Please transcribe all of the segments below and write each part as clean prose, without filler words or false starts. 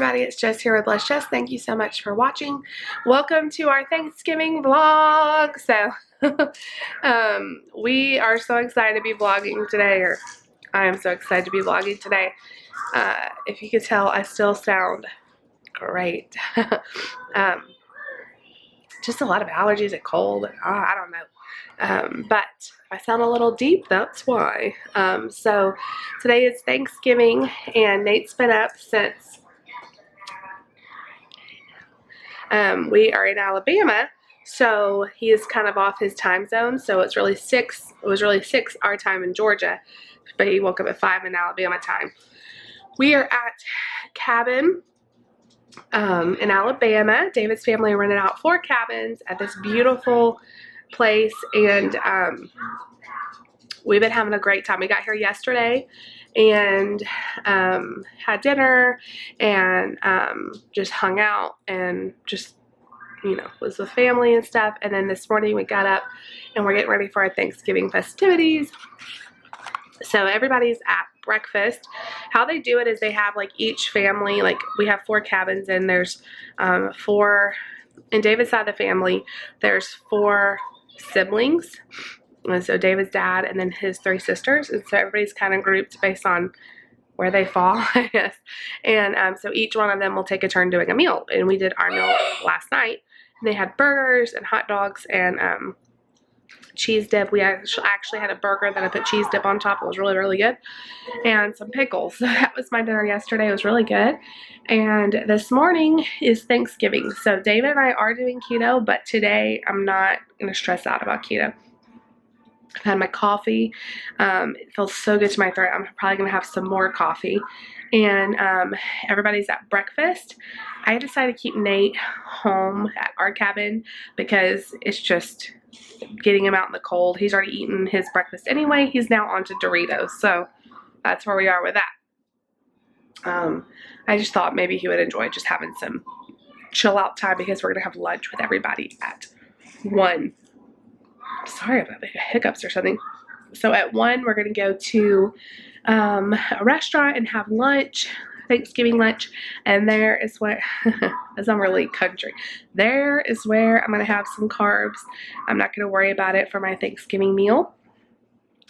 everybody, it's Jess here with Let's Jess. Thank you so much for watching. Welcome to our Thanksgiving vlog. So we are so excited to be vlogging today, or I am so excited to be vlogging today. If you could tell, I still sound great. Just a lot of allergies and cold. I don't know. But I sound a little deep, that's why. So today is Thanksgiving, and Nate's been up since we are in Alabama, so he is kind of off his time zone. So it's really 6. It was really 6 our time in Georgia, but he woke up at 5 in Alabama time. We are at cabin in Alabama. David's family rented out 4 cabins at this beautiful place, and we've been having a great time. We got here yesterday and had dinner and just hung out and just, you know, was with family and stuff. And then this morning we got up and we're getting ready for our Thanksgiving festivities. So everybody's at breakfast. How they do it is they have like each family, like we have 4 cabins, and there's 4 in David's side of the family. There's 4 siblings, and so David's dad and then his 3 sisters, and so everybody's kind of grouped based on where they fall, I guess. And so each one of them will take a turn doing a meal, and we did our meal last night, and they had burgers and hot dogs and cheese dip. We actually had a burger that I put cheese dip on top. It was really, really good. And some pickles. So that was my dinner yesterday. It was really good. And this morning is Thanksgiving. So David and I are doing keto, but today I'm not going to stress out about keto. I've had my coffee. It feels so good to my throat. I'm probably going to have some more coffee. And everybody's at breakfast. I decided to keep Nate home at our cabin because it's just getting him out in the cold. He's already eaten his breakfast anyway. He's now on to Doritos. So that's where we are with that. I just thought maybe he would enjoy just having some chill out time because we're going to have lunch with everybody at 1. Sorry about the hiccups or something. So at 1, we're going to go to a restaurant and have lunch, Thanksgiving lunch, and there is where, as I'm really country, there is where I'm going to have some carbs. I'm not going to worry about it for my Thanksgiving meal.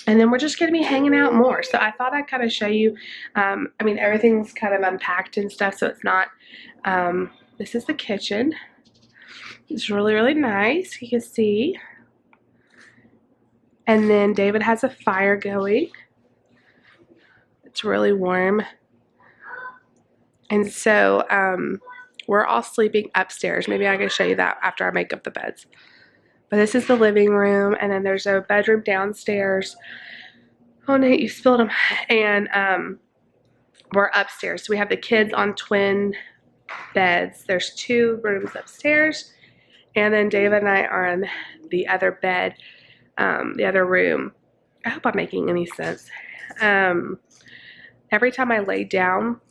And then we're just going to be hanging out more. So I thought I'd kind of show you, I mean, everything's kind of unpacked and stuff, so it's not, this is the kitchen. It's really, really nice. You can see. And then David has a fire going. It's really warm. And so we're all sleeping upstairs. Maybe I can show you that after I make up the beds. But this is the living room, and then there's a bedroom downstairs. Oh, Nate, you spilled them. And we're upstairs. So we have the kids on twin beds. There's 2 rooms upstairs, and then David and I are on the other bed, the other room. I hope I'm making any sense. Every time I lay down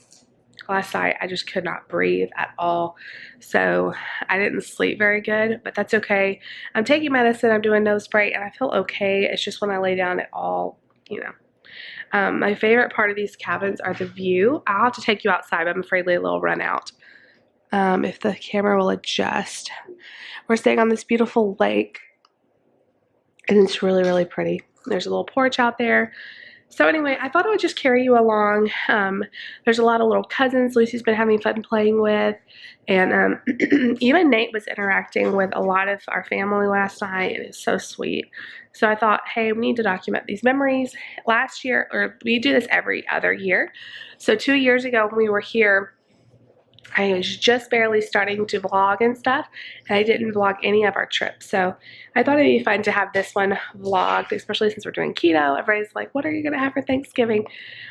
last night, I just could not breathe at all. So I didn't sleep very good, but that's okay. I'm taking medicine, I'm doing nose spray, and I feel okay. It's just when I lay down it all, you know. My favorite part of these cabins are the view. I'll have to take you outside, but I'm afraid Layla will run out. If the camera will adjust. We're staying on this beautiful lake, and it's really, really pretty. There's a little porch out there. So anyway, I thought I would just carry you along. There's a lot of little cousins Lucy's been having fun playing with. And even Nate was interacting with a lot of our family last night. It is so sweet. So I thought, hey, we need to document these memories. Last year, or we do this every other year. So 2 years ago when we were here, I was just barely starting to vlog and stuff, and I didn't vlog any of our trips. So I thought it'd be fun to have this one vlogged, especially since we're doing keto. Everybody's like, what are you going to have for Thanksgiving?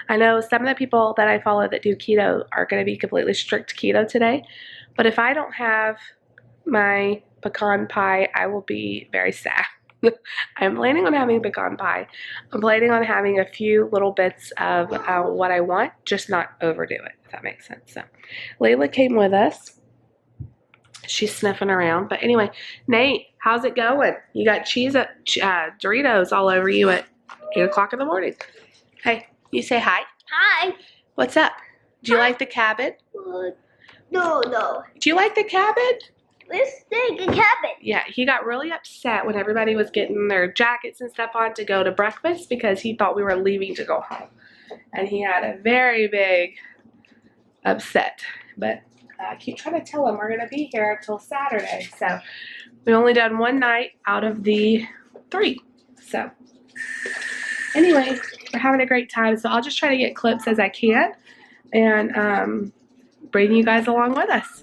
I know some of the people that I follow that do keto are going to be completely strict keto today. But if I don't have my pecan pie, I will be very sad. I'm planning on having pecan pie. I'm planning on having a few little bits of what I want, just not overdo it, if that makes sense. So Layla came with us. She's sniffing around. But anyway, Nate, how's it going? You got Doritos all over you at 8 o'clock in the morning. Hey, you say hi. Hi. What's up? Do you like the cabin? No, no. Do you like the cabin? Let's take a cabin. Yeah, he got really upset when everybody was getting their jackets and stuff on to go to breakfast because he thought we were leaving to go home. And he had a very big upset. But I keep trying to tell him we're going to be here until Saturday. So we only done one night out of the 3. So anyway, we're having a great time. So I'll just try to get clips as I can and bring you guys along with us.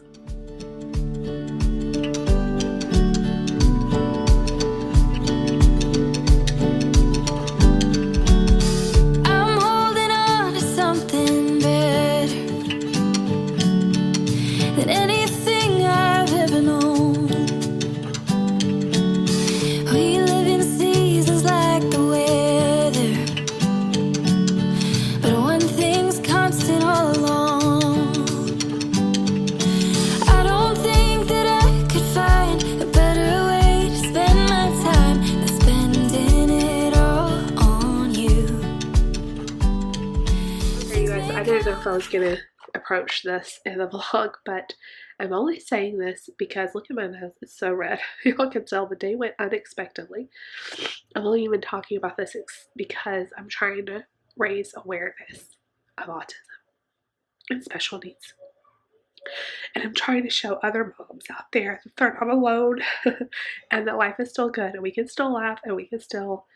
I didn't know if I was going to approach this in the vlog, but I'm only saying this because look at my nose, it's so red. Y'all can tell the day went unexpectedly. I'm only even talking about this because I'm trying to raise awareness of autism and special needs. And I'm trying to show other moms out there that they're not alone and that life is still good and we can still laugh and we can still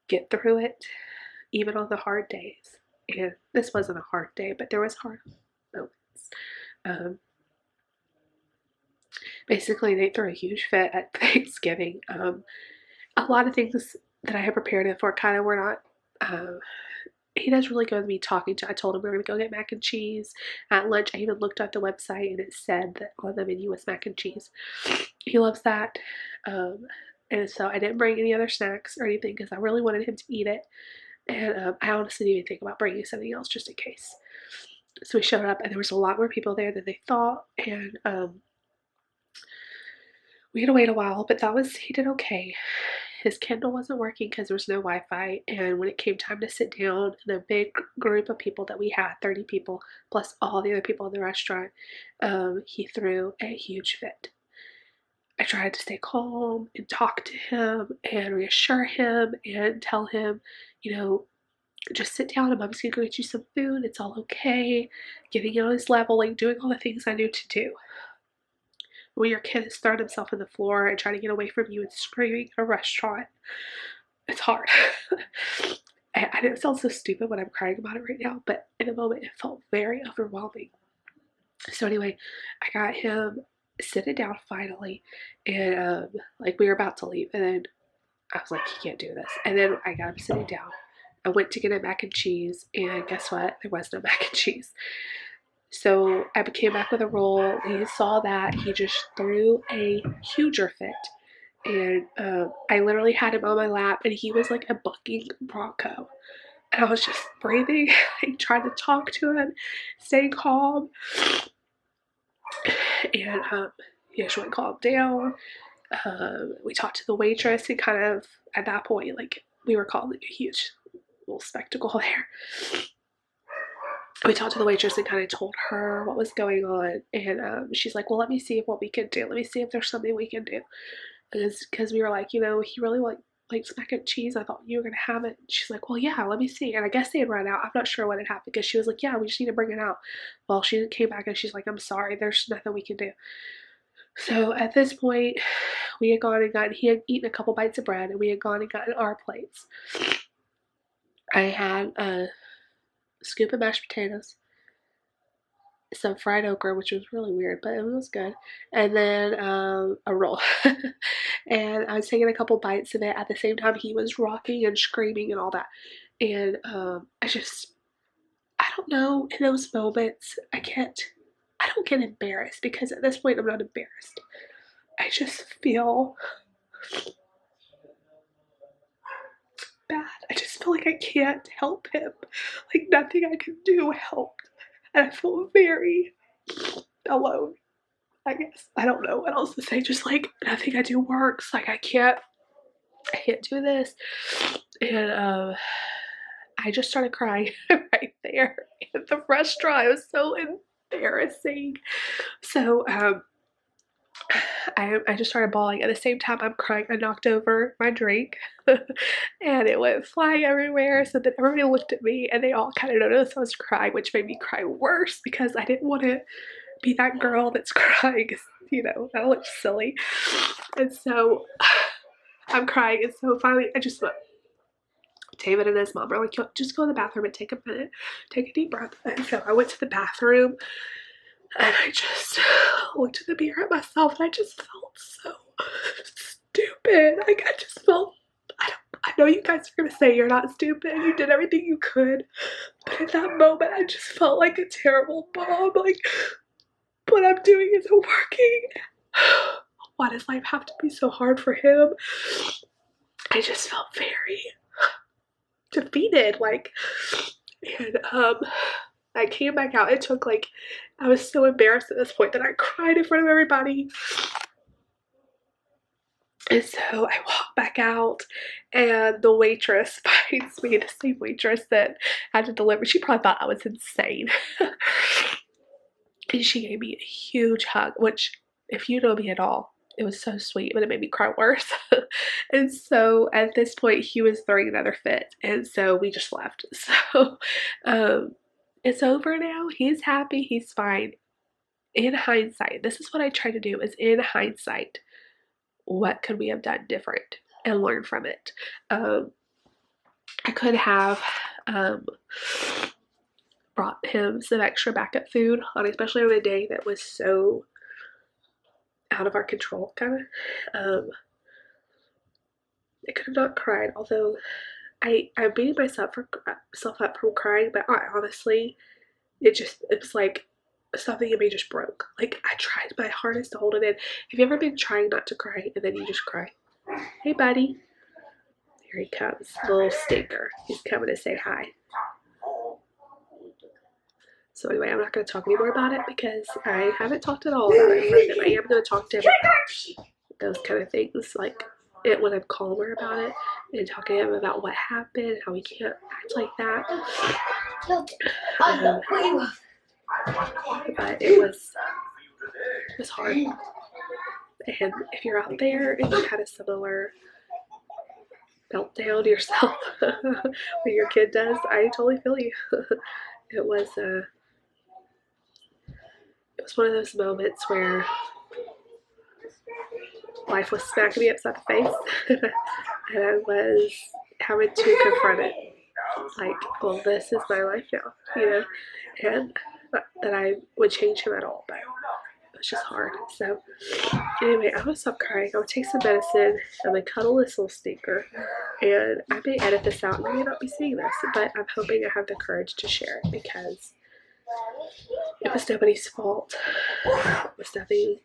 get through it even on the hard days. And this wasn't a hard day, but there was hard moments. Basically, they threw a huge fit at Thanksgiving. A lot of things that I had prepared him for kind of were not. He does really good with me talking to. I told him we were going to go get mac and cheese at lunch. I even looked at the website and it said that on the menu was mac and cheese. He loves that. And so I didn't bring any other snacks or anything because I really wanted him to eat it. And I honestly didn't even think about bringing something else just in case. So we showed up and there was a lot more people there than they thought. And we had to wait a while, but he did okay. His Kindle wasn't working because there was no Wi-Fi. And when it came time to sit down, the big group of people that we had, 30 people, plus all the other people in the restaurant, he threw a huge fit. I tried to stay calm and talk to him and reassure him and tell him, just sit down and Mom's gonna go get you some food. It's all okay. Getting on his level, doing all the things I knew to do. When your kid has thrown himself on the floor and trying to get away from you and screaming at a restaurant, it's hard. I know it sounds so stupid when I'm crying about it right now, but in the moment it felt very overwhelming. So anyway, I got him sitting down finally, and we were about to leave, and then I was like, he can't do this. And then I got him sitting down. I went to get a mac and cheese, and guess what? There was no mac and cheese. So I came back with a roll. He saw that. He just threw a huger fit. And I literally had him on my lap, and he was like a bucking bronco. And I was just breathing, trying to talk to him, staying calm. And he just went calm down. We talked to the waitress, and kind of at that point, we were calling a huge little spectacle there. We talked to the waitress and kind of told her what was going on, and she's like, well, let me see what we can do. Let me see if there's something we can do. Because we were like, he really likes mac and cheese. I thought you were going to have it. She's like, well, yeah, let me see. And I guess they had run out. I'm not sure what had happened because she was like, yeah, we just need to bring it out. Well, she came back and she's like, I'm sorry, there's nothing we can do. So at this point, he had eaten a couple bites of bread, and we had gone and gotten our plates. I had a scoop of mashed potatoes, some fried okra, which was really weird, but it was good, and then a roll. And I was taking a couple bites of it. At the same time, he was rocking and screaming and all that. And I don't know, in those moments, I don't get embarrassed, because at this point I'm not embarrassed. I just feel bad. I just feel like I can't help him. Nothing I can do helped. And I feel very alone, I guess. I don't know what else to say. Just nothing I do works. I can't do this. And I just started crying right there at the restaurant. I was so embarrassing. So I just started bawling. At the same time I'm crying, I knocked over my drink and it went flying everywhere. So then everybody looked at me and they all kind of noticed I was crying, which made me cry worse because I didn't want to be that girl that's crying. You know, that looks silly. And so I'm crying. And so finally I just went. David and his mom were like, just go in the bathroom and take a minute, take a deep breath. And so I went to the bathroom and I just looked in the mirror at myself and I just felt so stupid. Like I just felt, I know you guys are gonna say you're not stupid, you did everything you could, but in that moment I just felt like a terrible mom. Like what I'm doing isn't working. Why does life have to be so hard for him? I just felt very defeated, like, and I came back out. It took like, I was so embarrassed at this point that I cried in front of everybody. And so I walked back out and the waitress finds me, the same waitress that had to deliver. She probably thought I was insane. And she gave me a huge hug, which if you know me at all, it was so sweet, but it made me cry worse. And so at this point he was throwing another fit. And so we just left. So it's over now. He's happy. He's fine. In hindsight, this is what I try to do, is in hindsight, what could we have done different and learn from it? I could have brought him some extra backup food, especially on a day that was so out of our control, kind of. I could have not cried, although I beat myself up from crying, but honestly, it was like something in me just broke. Like I tried my hardest to hold it in. Have you ever been trying not to cry and then you just cry? Hey buddy. Here he comes, little stinker. He's coming to say hi. So anyway, I'm not going to talk anymore about it because I haven't talked at all about it in front of him. I am going to talk to him about those kind of things, like when I'm calmer about it, and talking to him about what happened, how he can't act like that. But it was hard. And if you're out there and you had a similar meltdown yourself when your kid does, I totally feel you. It was one of those moments where life was smacking me upside the face and I was having to confront it. Like, well, this is my life now, you know, and not that I would change him at all, but it was just hard. So anyway, I'm gonna stop crying. I'm gonna take some medicine. I'm gonna cuddle this little stinker, and I may edit this out. You may not be seeing this, but I'm hoping I have the courage to share it because it was nobody's fault. It was nothing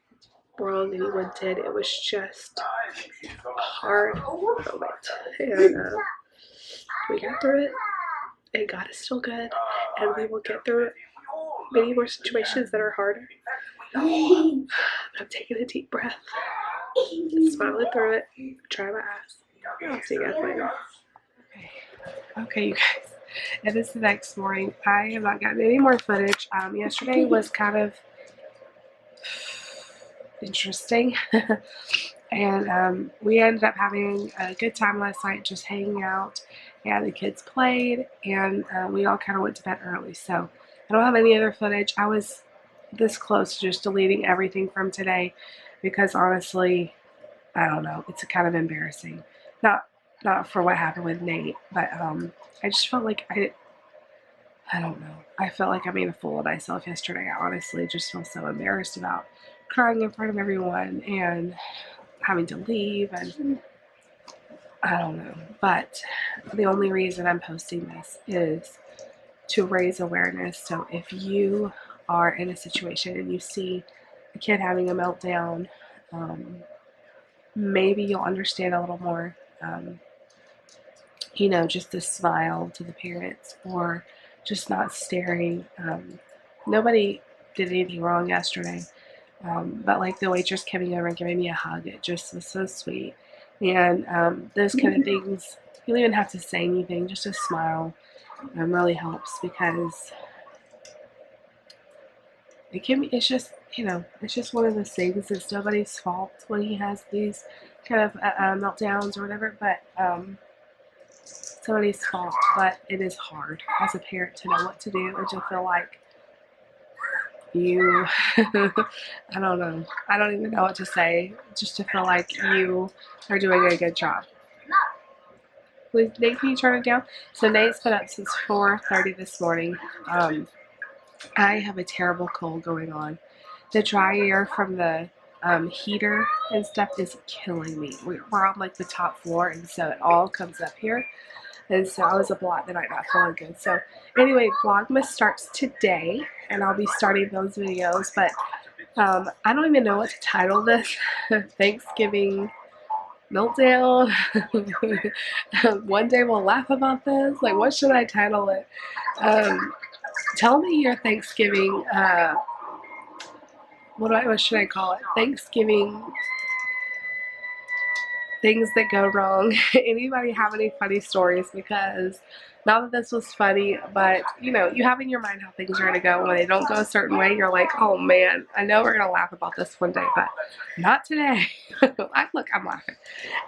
wrong anyone did. It was just a hard moment, and we got through it. And God is still good, and we will get through many more situations that are harder. But I'm taking a deep breath, smiling through it, trying my eyes. I'll see you guys later. Okay, you guys. And this is the next morning. I have not gotten any more footage. Yesterday was kind of interesting. And we ended up having a good time last night, just hanging out. And the kids played, and we all kind of went to bed early. So I don't have any other footage. I was this close to just deleting everything from today because honestly, I don't know. It's kind of embarrassing. Not for what happened with Nate, but I just felt like I don't know. I felt like I made a fool of myself yesterday. I honestly just feel so embarrassed about crying in front of everyone and having to leave, and I don't know. But the only reason I'm posting this is to raise awareness. So if you are in a situation and you see a kid having a meltdown, maybe you'll understand a little more. Just a smile to the parents, or just not staring. Nobody did anything wrong yesterday, but like the waitress coming over and giving me a hug, it just was so sweet. And those kind of things, you don't even have to say anything, just a smile really helps, because it can be, it's just, you know, it's just one of those things. It's nobody's fault when he has these kind of meltdowns or whatever, but somebody's fault. But it is hard as a parent to know what to do and to feel like you, I don't know, I don't even know what to say, just to feel like you are doing a good job. Please, Nate, can you turn it down? So Nate's been up since 4:30 this morning. I have a terrible cold going on. The dry air from the heater and stuff is killing me. We're on like the top floor, and so it all comes up here. And so I was up a lot the night, not feeling good. So anyway, Vlogmas starts today, and I'll be starting those videos. But I don't even know what to title this. Thanksgiving meltdown. One day we'll laugh about this. Like, what should I title it? Tell me your Thanksgiving. What should I call it? Thanksgiving things that go wrong. Anybody have any funny stories? Because not that this was funny, but you know, you have in your mind how things are going to go. When they don't go a certain way, you're like, oh man, I know we're going to laugh about this one day, but not today. Look, I'm laughing.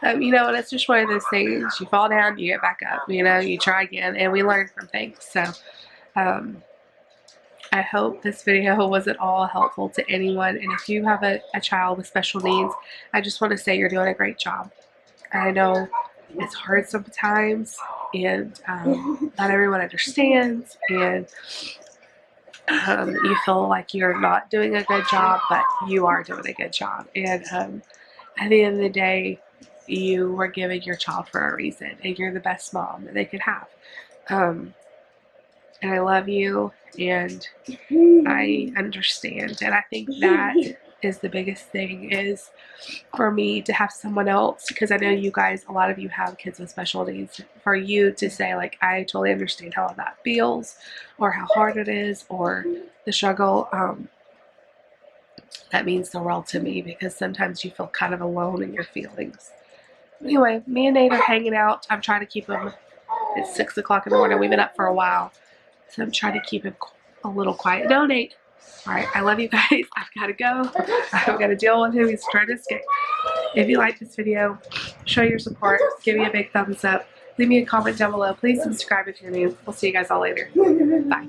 You know, and it's just one of those things. You fall down, you get back up, you know, you try again, and we learn from things. So I hope this video was at all helpful to anyone. And if you have a child with special needs, I just want to say you're doing a great job. I know it's hard sometimes, and not everyone understands, and you feel like you're not doing a good job, but you are doing a good job. And at the end of the day, you were given your child for a reason, and you're the best mom that they could have. And I love you, and I understand, and I think that is the biggest thing, is for me to have someone else, because I know you guys, a lot of you have kids with special needs, for you to say like, I totally understand how that feels, or how hard it is, or the struggle. That means the world to me, because sometimes you feel kind of alone in your feelings. Anyway, me and Nate are hanging out. I'm trying to keep him, it's 6 o'clock in the morning. We've been up for a while, so I'm trying to keep him a little quiet. No, Nate. All right, I love you guys. I've got to go. I've got to deal with him. He's trying to escape. If you like this video, show your support. Give me a big thumbs up. Leave me a comment down below. Please subscribe if you're new. We'll see you guys all later. Bye.